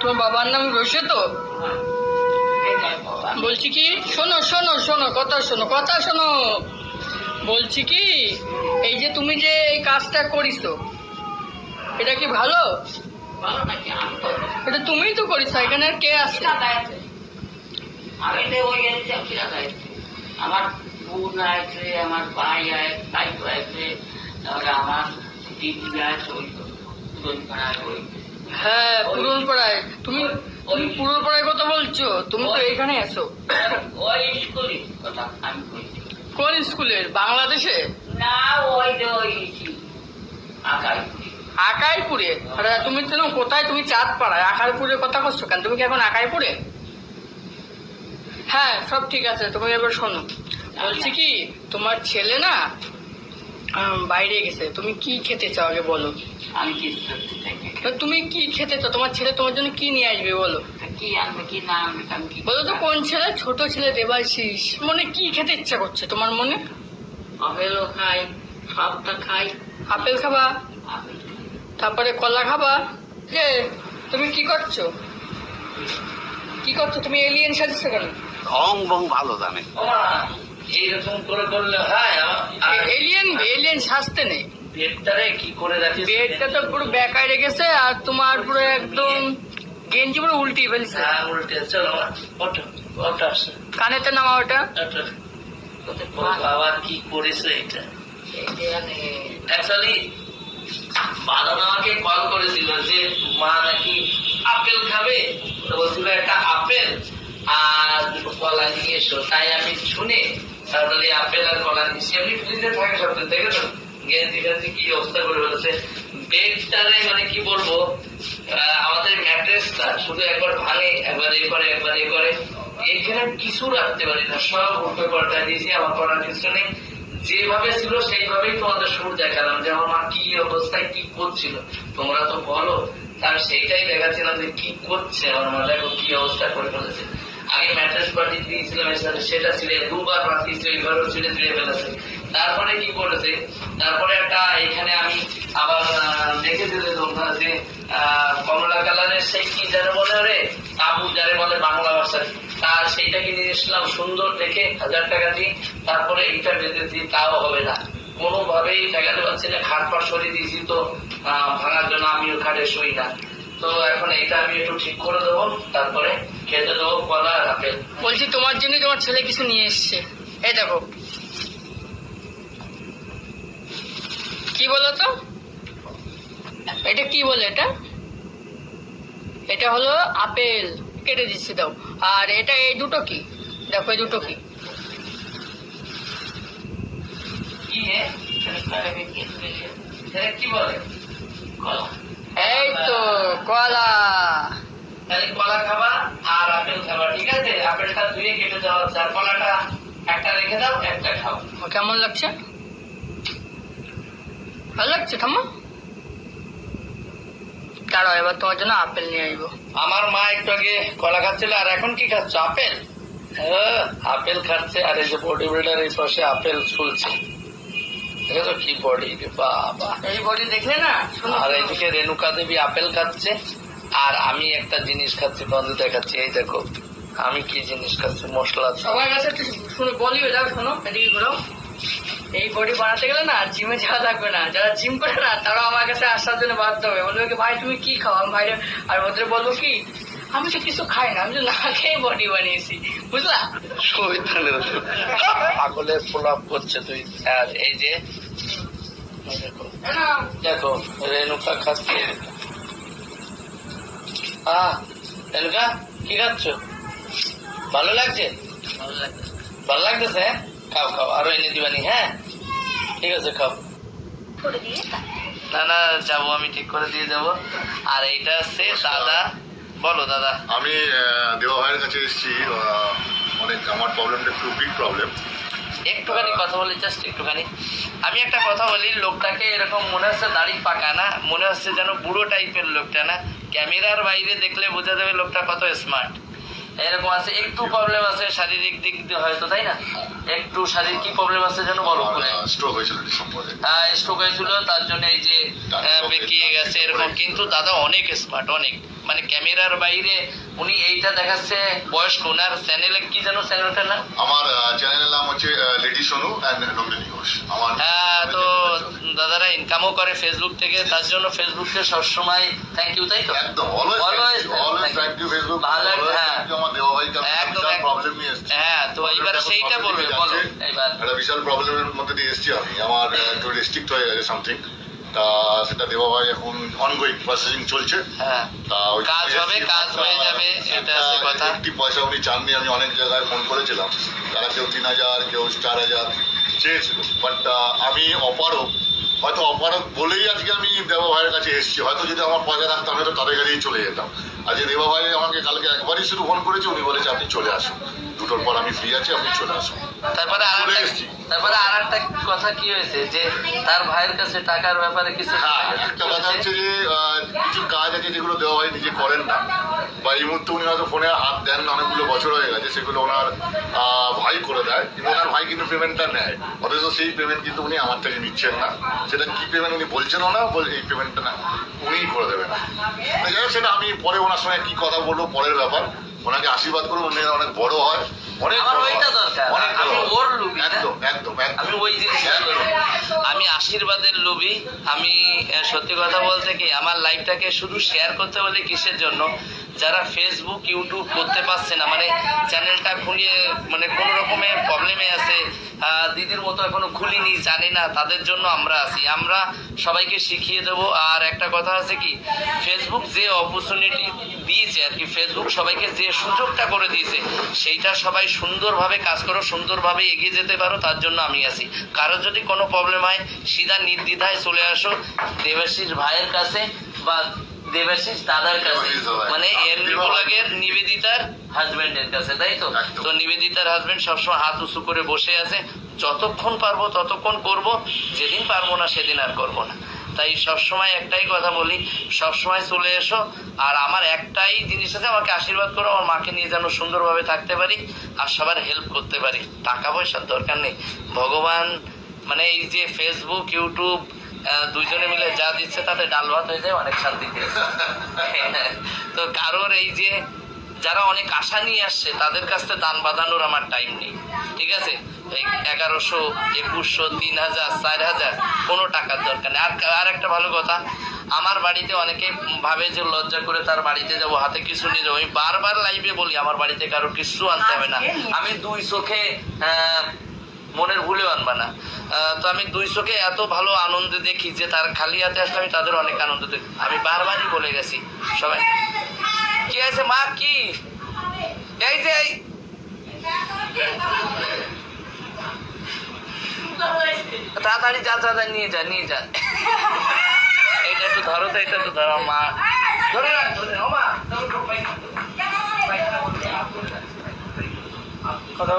তোমার বাবার নাম রয়েছে তো? বলছি কি, শোনো শোনো শোনো, কথা শোনো, কথা শোনো। বলছি কি, এই যে তুমি যে এই কাজটা করিছো, এটা কি ভালো? এটা তুমিই তো করিছো, এখানে আর কে আছে? আমার বোন আছে, আমার ভাই আছে, ভাই আছে, তারপরে আমার দিদি আছে, ওই পাড়ায় ওই। হ্যাঁ, পুরন পাড়ায়। তুমি তুমি পুরন পাড়ায় কথা বলছো? তুমি তো এখানে আছো। ওই স্কুলে কথা আমি বলছি। কোন স্কুলের? বাংলাদেশে? না, ওই যে ওই আকাই আকাইপুরে? আরে তুমি তো কোথায়? তুমি চাঁদ পাড়ায়, আকাইপুরের কথা করছো কেন? তুমি কি এখন আকাইপুরে? হ্যাঁ, সব ঠিক আছে। তুমি এবার শোনো, বলছি কি, তোমার ছেলে না বাইরে গেছে। তুমি কি খেতে চাও আগে বলো। আমি কি সত্যি থেকে তুমি কি খেতে চাও? তোমার ছেলে তোমার জন্য কি নিয়ে আসবে বলো। কি আনবে কি না আনবে আমি কি বলো তো, কোন ছেলে? ছোট ছেলে দেবাশিস। মনে কি খেতে ইচ্ছা করছে তোমার মনে? আপেলও খাই, সবটা খাই। আপেল খাবা, আপেল তারপরে কলা খাবা। যে তুমি কি করছো? কি করছো তুমি? এলিয়েন সাজছো কেন? ঢং বং ভালো জানে। এইরকম করে করলে হয়? এলিয়েন এলিয়েন সাজতে নেই। পেটটারে কি করে রাখিস? পেটটা তো পুরো বেকায় রেখেছে, আর তোমার পুরো একদম গেঞ্জি পুরো উল্টিয়ে ফেলছে। হ্যাঁ, উল্টে চলো ওঠো ওঠো আসো কানেতে নামা ওটা। বাবা কি করেছে এটা? অ্যাকচুয়ালি বাদন আমাকে কল করেছিল যে মা নাকি আপেল খাবে, তো বলছিল একটা আপেল আর দুটো কলা নিয়ে এসো। তাই আমি শুনে তাহলে আপেল আর কলা নিয়েছি। এমনি ফ্রিজে থাকে সব, দেখেছো গেঞ্জি ফেঞ্জি কি অবস্থা করে বলেছে। বেডটারে মানে কি বলবো, আমাদের ম্যাট্রেসটা শুধু একবার ভাঙে, একবার এ করে একবার এ করে, এখানে কিছু রাখতে পারি না, সব উল্টো পাল্টায় দিয়েছি। আমার করার কিছু নেই, যেভাবে ছিল সেইভাবেই তোমাদের সুর দেখালাম যে আমার মা কি অবস্থায় কি করছিল, তোমরা তো বলো। তার সেইটাই দেখাচ্ছিলাম যে কি করছে আমার মা, দেখো কি অবস্থা করে ফেলেছে। আগে ম্যাট্রেস পার্টি দিয়েছিলাম এর সাথে, সেটা ছিঁড়ে দুবার মাতিয়েছে, ওইবারও ছিঁড়ে ফেলেছে। তারপরে কি করেছে, তারপরে একটা এখানে আমি আবার দেখেছিলে তোমরা যে কমলা কালারের সেই কি যারে বলে রে, তাবু যারে বলে বাংলা ভাষায়, তার সেইটাকে নিয়ে এসলাম সুন্দর দেখে 1000 টাকা দিয়ে। তারপরে এইটা বেঁধেছি, তাও হবে না, কোনোভাবেই ঠেকাতে পারছি না। খাট পাট সরিয়ে দিয়েছি তো ভাঙার জন্য, আমিও খাটে শুই না। তো এখন এটা আমি একটু ঠিক করে দেবো, তারপরে খেতে দেবো কলা আর আপেল। বলছি তোমার জন্য তোমার ছেলে কিছু নিয়ে এসছে। এই দেখো, কি বলো তো, এটা কি বলে? এটা এটা হলো আপেল, কেটে দিচ্ছি, দাও। আর এটা এই দুটো কি, দেখো এই দুটো কি? কি কি বলে? কলা। এই তো কলা। তাহলে কলা খাবা আর আপেল খাবা, ঠিক আছে? আপেলটা ধুয়ে কেটে দেওয়া হচ্ছে, আর কলাটা একটা রেখে দাও, একটা খাও। কেমন লাগছে? ভালো লাগছে? থামো, দাঁড়াও, এবার তোমার জন্য আপেল নিয়ে আসবো। আমার মা একটু আগে কলা খাচ্ছিল, আর এখন কি খাচ্ছ? আপেল। আপেল খাচ্ছে, আর এই যে বডি বিল্ডার এই পাশে আপেল ছুলছে, দেখেছো কি বডি বাবা। এই বডি দেখলে না। আর এইদিকে রেণুকা দেবী আপেল খাচ্ছে, আর আমি একটা জিনিস খাচ্ছি, বন্ধু দেখাচ্ছি, এই দেখো আমি কি জিনিস খাচ্ছি, মশলা। সবার কাছে একটু শুনে বলি, যাও শোনো, এদিকে ঘুরো। এই বডি বানাতে গেলে না জিমে যাওয়া লাগবে না। যারা জিম করে না তারাও আমার কাছে আসার জন্য বাধ্য হবে, বলবে কি ভাই তুমি কি খাও? আমি ভাই, আর ওদের বলবো কি আমি তো কিছু খাই না, আমি তো না খেয়ে বডি বানিয়েছি, বুঝলা? পাগলের প্রলাপ করছে তুই। আর এই যে দেখো দেখো রেণুকা খাচ্ছে। রেণুকা কি খাচ্ছ? ভালো লাগছে? ভালো লাগতেছে? হ্যাঁ, খাও খাও, আরো এনে দিবানি। হ্যাঁ ঠিক আছে, খাও। না না, যাবো, আমি ঠিক করে দিয়ে যাবো। আর এইটা হচ্ছে দাদা। বলো দাদা। আমি দেওয়া ভাইয়ের কাছে এসেছি, অনেক আমার প্রবলেমটা একটু বিগ প্রবলেম। একটুখানি কথা বলি, জাস্ট একটুখানি। আমি একটা কথা বলি, লোকটাকে এরকম মনে হচ্ছে দাড়ি পাকা না, মনে হচ্ছে যেন বুড়ো টাইপের লোকটা না। ক্যামেরার বাইরে দেখলে বোঝা যাবে লোকটা কত স্মার্ট। এরকম আছে, একটু প্রবলেম আছে শারীরিক দিক দিয়ে হয়তো, তাই না? একটু শারীরিক কি প্রবলেম আছে যেন বলো? স্ট্রোক হয়েছিল ডিসেম্বরে। স্ট্রোক হয়েছিল, তার জন্য এই যে বেঁকিয়ে গেছে এরকম। কিন্তু দাদা অনেক স্মার্ট, অনেক, মানে ক্যামেরার বাইরে উনি এইটা দেখাচ্ছে বয়স্ক। ওনার চ্যানেলে কি যেন চ্যানেলটার নাম? আমার চ্যানেলের নাম হচ্ছে লেডি সোনু অ্যান্ড নন্দিনী ঘোষ। আমার তো দাদারা ইনকামও করে ফেসবুক থেকে, তার জন্য ফেসবুককে সবসময় থ্যাংক ইউ, তাই তো? একদম অলওয়েজ থ্যাংক ইউ ফেসবুক। ভালো, হ্যাঁ আমার দেওয়া ভাই একদম প্রবলেম নিয়ে এসেছি। হ্যাঁ, তো এইবার সেইটা বলবে, বলো এইবার। একটা বিশাল প্রবলেমের মধ্যে দিয়ে এসেছি আমি। আমার একটু রেস্ট্রিক্ট হয়ে গেছে সামথিং, তা সেটা দেওয়া ভাই এখন অনগোয়িং প্রসেসিং চলছে। হ্যাঁ, তা কাজ হবে, কাজ হয়ে যাবে, এটা আছে কথা। একটি পয়সা উনি চাননি। আমি অনেক জায়গায় ফোন করেছিলাম, তারা কেউ 3000 কেউ 4000 চেয়েছিল, বাট আমি অপারক, হয়তো অপারক বলেই আজকে আমি দেবা ভাইয়ের কাছে এসেছি। হয়তো যদি আমার পয়সা থাকতো আমি তো তাদের কাছেই চলে যেতাম। আজকে দেবা ভাই আমাকে কালকে একবারই শুধু ফোন করেছে, উনি বলেছে আপনি চলে আসুন, 2টোর পর আমি ফ্রি আছি, আপনি চলে আসুন। তারপরে আর একটা কথা কি হয়েছে যে তার ভাইয়ের কাছে টাকার ব্যাপারে কিছু, একটা কথা হচ্ছে যে কিছু কাজ আছে যেগুলো দেওয়া ভাই নিজে করেন না, বা এই মুহূর্তে উনি হয়তো ফোনে হাত দেন না, অনেকগুলো বছর হয়ে গেছে, সেগুলো ওনার ভাই করে দেয়। কিন্তু ওনার ভাই কিন্তু পেমেন্টটা নেয়, অথচ সেই পেমেন্ট কিন্তু উনি আমার থেকে নিচ্ছেন না। সেটা কি পেমেন্ট উনি বলছেনও না, এই পেমেন্টটা না উনিই করে দেবেন। যাই হোক, সেটা আমি পরে ওনার সঙ্গে কি কথা বলবো পরের ব্যাপার। ওনাকে আশীর্বাদ করুন, উনি অনেক বড় হয়, অনেক আমি আশীর্বাদের লোভী। আমি সত্যি কথা বলতে কি, আমার লাইফটাকে শুধু শেয়ার করতে বলে কিসের জন্য, যারা ফেসবুক ইউটিউব করতে পারছে না, মানে চ্যানেলটা খুলিয়ে মানে কোন রকমের প্রবলেমে আছে, দিদির মতো এখনো খুলিনি, জানি না, তাদের জন্য আমরা আছি। আমরা সবাইকে শিখিয়ে দেব। আর একটা কথা আছে কি, ফেসবুক যে অপরচুনিটি দিয়েছে আর কি, ফেসবুক সবাইকে যে সুযোগটা করে দিয়েছে, সেইটা সবাই সুন্দরভাবে কাজ করো, সুন্দরভাবে এগিয়ে যেতে পারো, তার জন্য আমি আছি। কারো যদি কোনো প্রবলেম হয় সিধা নির্দ্বিধায় চলে আসো দেবাশিস ভাইয়ের কাছে বা দেবাশিস দাদার কাছে, মানে এমনি ব্লগের নিবেদিতার হাজবেন্ডের কাছে, তাই তো? তো নিবেদিতার হাজবেন্ড সবসময় হাত উঁচু করে বসে আছে, যতক্ষণ পারবো ততক্ষণ করব, যেদিন পারবো না সেদিন আর করবো না। তাই সবসময় একটাই কথা বলি, সবসময় চলে এসো। আর আমার একটাই জিনিস আছে, আমাকে আশীর্বাদ করো, আমার মাকে নিয়ে যেন সুন্দরভাবে থাকতে পারি আর সবার হেল্প করতে পারি। টাকা পয়সার দরকার নেই, ভগবান মানে এই যে ফেসবুক ইউটিউব দুইজনে মিলে যা দিচ্ছে তাতে ডাল ভাত হয়ে যায়, অনেক শান্তি পেয়েছে। তো কারোর এই যে যারা অনেক আশা নিয়ে আসছে তাদের কাছ থেকে দান বাঁধানোর আমার টাইম নেই, ঠিক আছে? 1100, 2100, 3000, 4000 কোনো টাকার দরকার নেই। আর একটা ভালো কথা, আমার বাড়িতে অনেকে ভাবে যে লজ্জা করে তার বাড়িতে যাবো, হাতে কিছু নিয়ে যাবো। আমি বারবার লাইভে বলি আমার বাড়িতে কারো কিছু আনতে হবে না। আমি 2 চোখে মনের ভুলেও আনবা না। তো আমি 2 চোখে এত ভালো আনন্দে দেখি যে তার খালি হাতে আসলে আমি তাদের অনেক আনন্দ দেখি। আমি বারবারই বলে গেছি সবাই, কি আছে মা, কি এই যে তাড়াতাড়ি যা নিয়ে যা এইটা একটু ধরো তো, এটা তো ধরো মা, ধরে রাখ, কথা।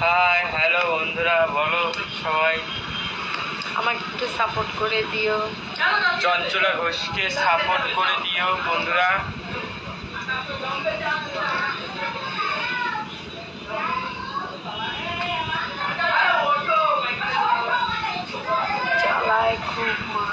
হাই হ্যালো বন্ধুরা, বলো সবাই, আমাকে একটু সাপোর্ট করে দিও, চঞ্চলা ঘোষকে সাপোর্ট করে দিও বন্ধুরা। চালায় খুব মা।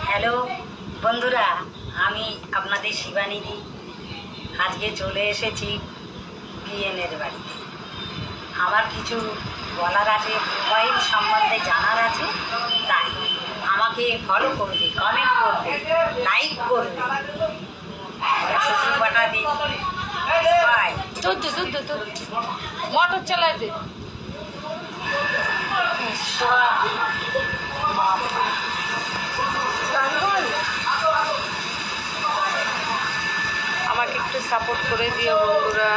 হ্যালো বন্ধুরা, আমি আপনাদের শিবানীদি। আজকে চলে এসেছি পিএনের বাড়িতে। আমার কিছু বলার আছে, মোবাইল সম্বন্ধে জানার আছে, তাই আমাকে ফলো করবে, কমেন্ট করবে, লাইক করবে, পাঠা দিন। বাই। মোটর চালায় দে। আমাকে একটু সাপোর্ট করে দিও বন্ধুরা।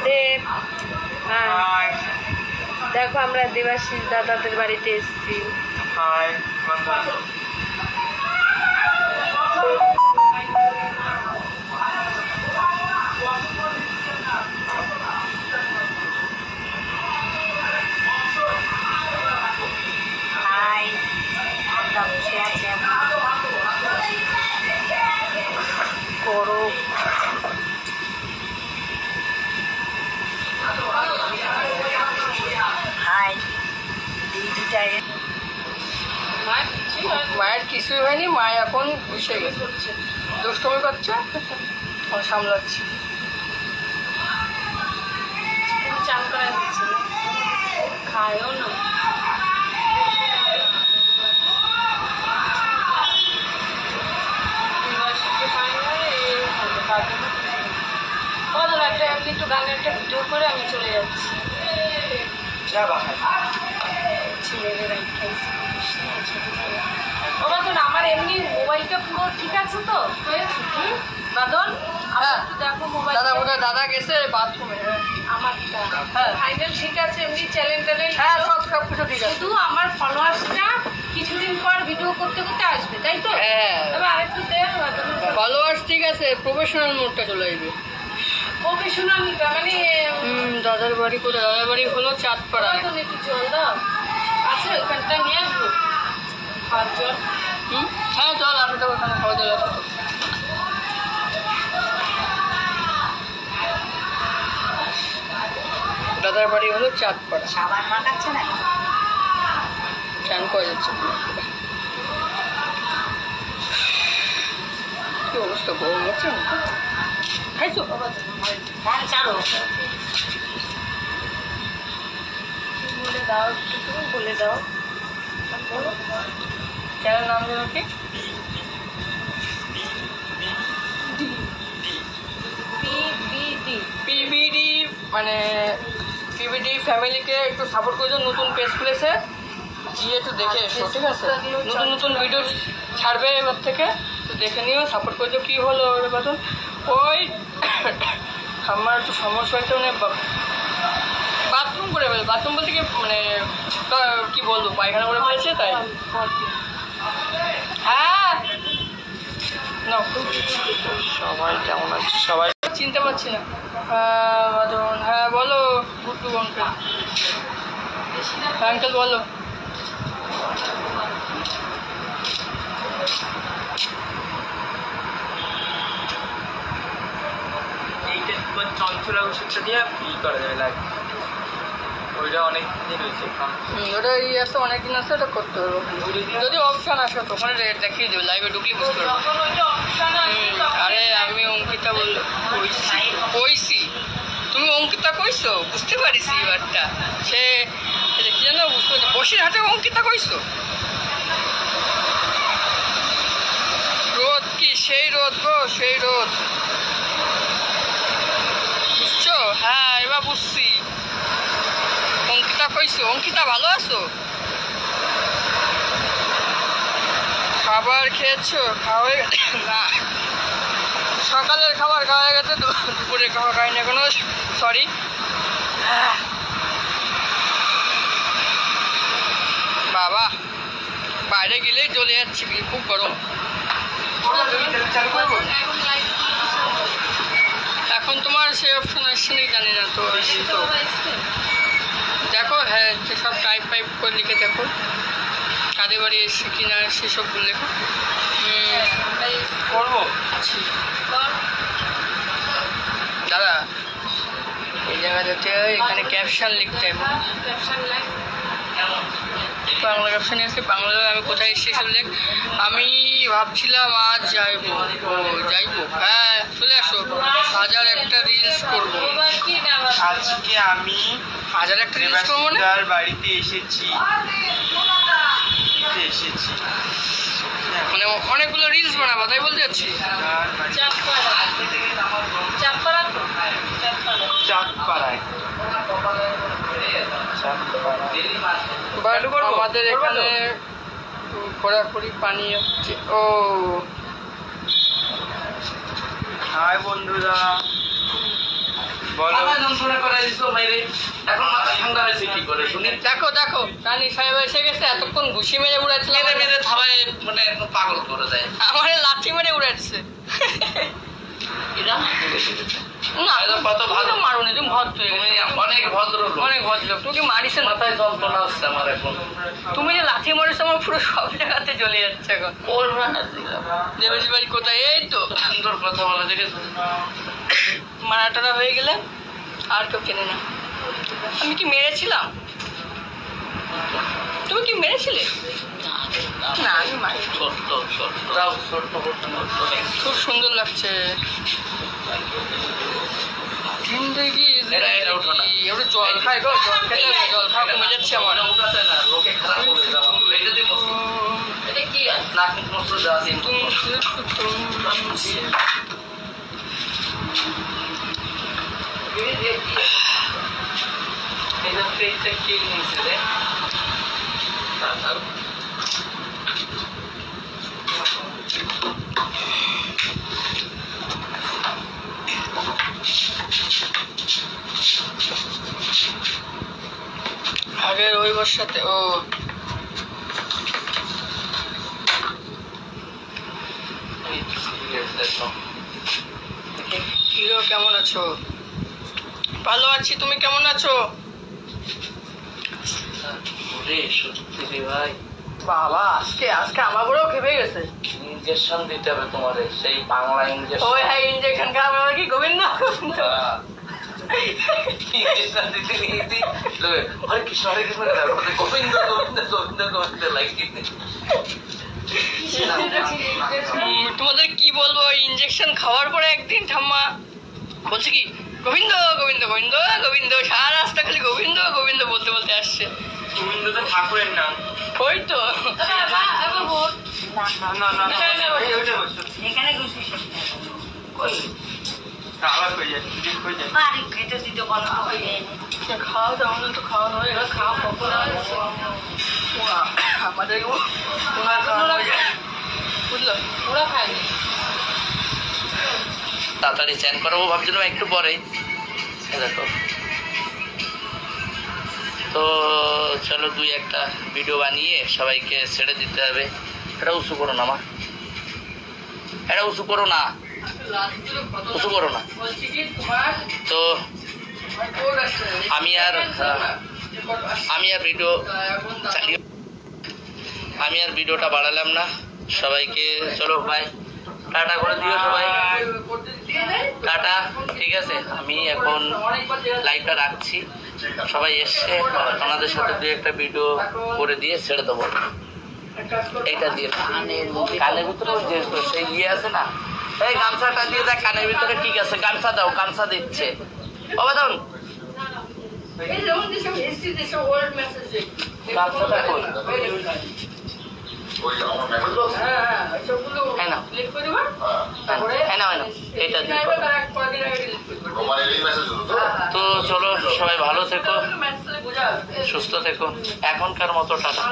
দেব, হ্যাঁ দেখো আমরা দেবাশিস দাদাদের বাড়িতে এসেছি। হয়ে গেছে। মায়ের কিছুই হয়নি, মা এখন বসে গেছে, দুষ্টমি করছে, এখন সামলাচ্ছি। চান করা হচ্ছে না, খায়ও না। একটা এমনি একটু গানের একটা ভিডিও করে আমি চলে যাচ্ছি। ছেলেদের ওরা তো আমার এমনি মোবাইলটা পুরো ঠিক আছে তো বাদল? হ্যাঁ দেখো মোবাইল দাদা বোধহয় দাদা গেছে বাথরুমে। আমারটা হ্যাঁ ফাইনাল ঠিক আছে, এমনি চ্যানেল ট্যানেল হ্যাঁ সব কিছু ঠিক আছে। শুধু আমার ফলোয়ার্সটা কিছুদিন পর ভিডিও করতে করতে আসবে, তাই তো? হ্যাঁ তবে আরেকটু দেখ, ফলোয়ার্স ঠিক আছে, প্রফেশনাল মোডটা চলে আসবে। প্রফেশনাল মানে দাদার বাড়ি করে, দাদার বাড়ি হলো চাঁদপাড়ায়। তো একটু জল দাও আছে ওখানটা নিয়ে আসবো খাওয়ার জল। হ্যাঁ চল, আমি তো ওখানে খাওয়া জল আছে। দাদার বাড়ি হলো চাঁদপাড়া। সাবান মাখাচ্ছে না? চান করা যাচ্ছে। কি অবস্থা, গরম হচ্ছে না? খাইছো? ফ্যান চালু। বলে দাও একটু, তুমি বলে দাও। চ্যানেল নাম যেন কি? পিবিডি, মানে পিবিডি ফ্যামিলিকে একটু সাপোর্ট করে দিও। নতুন পেজ খুলেছে, গিয়ে একটু দেখে এসো, ঠিক আছে? নতুন নতুন ভিডিও ছাড়বে এবার থেকে, তো দেখে নিও, সাপোর্ট করে দিও। কী হলো ওর বাদল? ওই আমার একটু সমস্যা হয়েছে, মানে বাথরুম করে ফেলে, বাথরুম বলতে কি মানে কি বলবো, পায়খানা করে ফেলেছে তাই। হ্যাঁ না, সবাই কেমন আছে? সবাই চিনতে পারছি না। হ্যাঁ বলো গুড্ডু আঙ্কেল। আঙ্কেল বলো। এইটা চঞ্চলা ওষুধটা দিয়ে করা যাবে, লাগে ওইটা অনেক দিন হয়েছে। ওটা আসতে অনেকদিন আসতে ওটা করতে হবে, যদি অপশন আসে তো ওখানে দেখিয়ে দেবে, লাইভে ঢুকলে বুঝতে পারবো। আরে আমি অঙ্কিতা বললো কইছি, তুমি অঙ্কিতা কইছো, বুঝতে পারিস এবারটা। সে কি জানো বুঝতে পারছি, বসিরহাটে অঙ্কিতা কইছো। রোদ কি সেই রোদ গো, সেই রোদ, বুঝছো? হ্যাঁ এবার বুঝছি। অঙ্কিতা কইছো, অঙ্কিতা ভালো আছো? খাবার খেয়েছো? খাওয়া না, সকালের খাবার খাওয়া হয়ে গেছে, দুপুরের খাবার খাইনি এখনো, সরি। বাবা বাইরে গেলেই চলে যাচ্ছি, খুব গরম। এখন তোমার সেই অপশন আসছে নাকি জানি না তো। দেখো হ্যাঁ সব টাইপ ফাইপ করে লিখে দেখো, কাদের বাড়ি এসে কিনা সেসব লেখো। করবো দাদা এই জায়গাটাতে এখানে ক্যাপশন লিখতে হবে, বাংলা ক্যাপশন আছে, বাংলা আমি কোথায় এসেছি সব লেখ। আমি ভাবছিলাম আজ যাইবো। ও যাইবো, হ্যাঁ চলে আসো, 1001টা রিলস করবো। আজকে আমি 1001টা রিলস করবো না, দেবাশিসদার বাড়িতে এসেছি। মানে অনেকগুলো রিলস বানাবো তাই বলতে যাচ্ছি। চাঁদপাড়ায় আমাদের এখানে ঘোরাঘুরি পানি হচ্ছে। ও হাই বন্ধুরা, বলো। যন্ত্রণা করে দিছো মেরে, এখন মাথা ঠান্ডা হয়েছে কি করে শুনি? দেখো দেখো রানী সাহেব এসে গেছে, এতক্ষণ ঘুষি মেরে উড়াচ্ছিলাম, মেরে মেরে থালায় মানে একদম পাগল করে দেয়। আমার লাঠি মেরে উড়াচ্ছে। এরা না এরা কত ভালো। তুমি মারুনি, তুমি ভদ্র, তুমি অনেক ভদ্র লোক। অনেক ভদ্র। তুমি কি মারিস না? মাথায় যন্ত্রণা হচ্ছে আমার এখন। তুমি যে লাঠি মারিস আমার পুরো সব জায়গাতে চলে যাচ্ছে এখন। ওর ভাড়া দিলাম। দেবেশ বাড়ি কোথায়? এই তো সুন্দর কথা বলা দেখেছো? মারাটারা হয়ে গেলে আর কেউ চেনে না। আমি কি মেরেছিলাম? তুমি কি মেরেছিলে? না আমি মারি। ছোট্ট খুব সুন্দর লাগছে। জিন্দেগি এটা ওঠো না। একটু জল খাই গো, জল খেতে হবে, জল খাওয়া কমে যাচ্ছে আমার। উঠাতে না, লোকে খারাপ বলে যাওয়া। এটা দিয়ে মস্ত। এটা কি নাক মুখ মস্ত দেওয়া দিন। এটা পেজটা কে নিয়েছে রে? আগের ওই বর্ষাতে ও হিরো কেমন আছো? ভালো আছি, তুমি কেমন আছো? রে সত্যি রে ভাই, বাবা আজকে আমার বড়ও খেপে গেছে। ইঞ্জেকশন দিতে হবে তোমারে, সেই বাংলা ইঞ্জেকশন। ওই হ্যাঁ ইঞ্জেকশন খাওয়া কি গোবিন্দ ইঞ্জেকশন দিতে নিয়েছি। হরে কৃষ্ণ হরে কৃষ্ণ গোবিন্দ গোবিন্দ গোবিন্দ গোবিন্দ লাগছে। তোমাদের কি বলবো, ইঞ্জেকশন খাওয়ার পরে একদিন ঠাম্মা বলছে কি গোবিন্দ গোবিন্দ গোবিন্দ গোবিন্দ, সারা রাস্তা খালি গোবিন্দ গোবিন্দ বলতে বলতে আসছে। গোবিন্দ তো ঠাকুরের নাম। ওই তো এখানে ঘুষিস আবার হয়ে যায়, ঠিক হয়ে যায়। বাড়ি খেতে দিতে বলো খাওয়া দাওয়া তো খাওয়া দাওয়া এবার খাওয়া কখন আমাদের বুঝলো ওরা খায়নি। তাড়াতাড়ি চ্যান করাবো ভাবছিলাম একটু পরে। দেখো তো চলো দুই একটা ভিডিও বানিয়ে সবাইকে ছেড়ে দিতে হবে। এটা উঁচু করো না মা, এটা উঁচু করো না, উঁচু করো না। তো আমি আর ভিডিওটা বাড়ালাম না। সবাইকে চলো বাই, টাটা করে দিও সবাই, টাটা। ঠিক আছে, আমি এখন লাইভটা রাখছি। সবাই এসছে, আপনাদের সাথে দু একটা ভিডিও করে দিয়ে ছেড়ে দেবো। এইটা দিয়ে কানের ভিতরে ওই যে সেই ইয়ে আছে না, এই গামছাটা দিয়ে দেয় কানের ভিতরে। ঠিক আছে, গামছা দাও, গামছা দিচ্ছে। অবাদন গামছাটা কই? ওই আমার মেসেজ বক্স হ্যাঁ না, হ্যাঁ না, এইটা দিয়ে মানে এই মেসেজ তো চলো সবাই ভালো থেকো, সুস্থ থেকো, এখনকার মতো টাটা।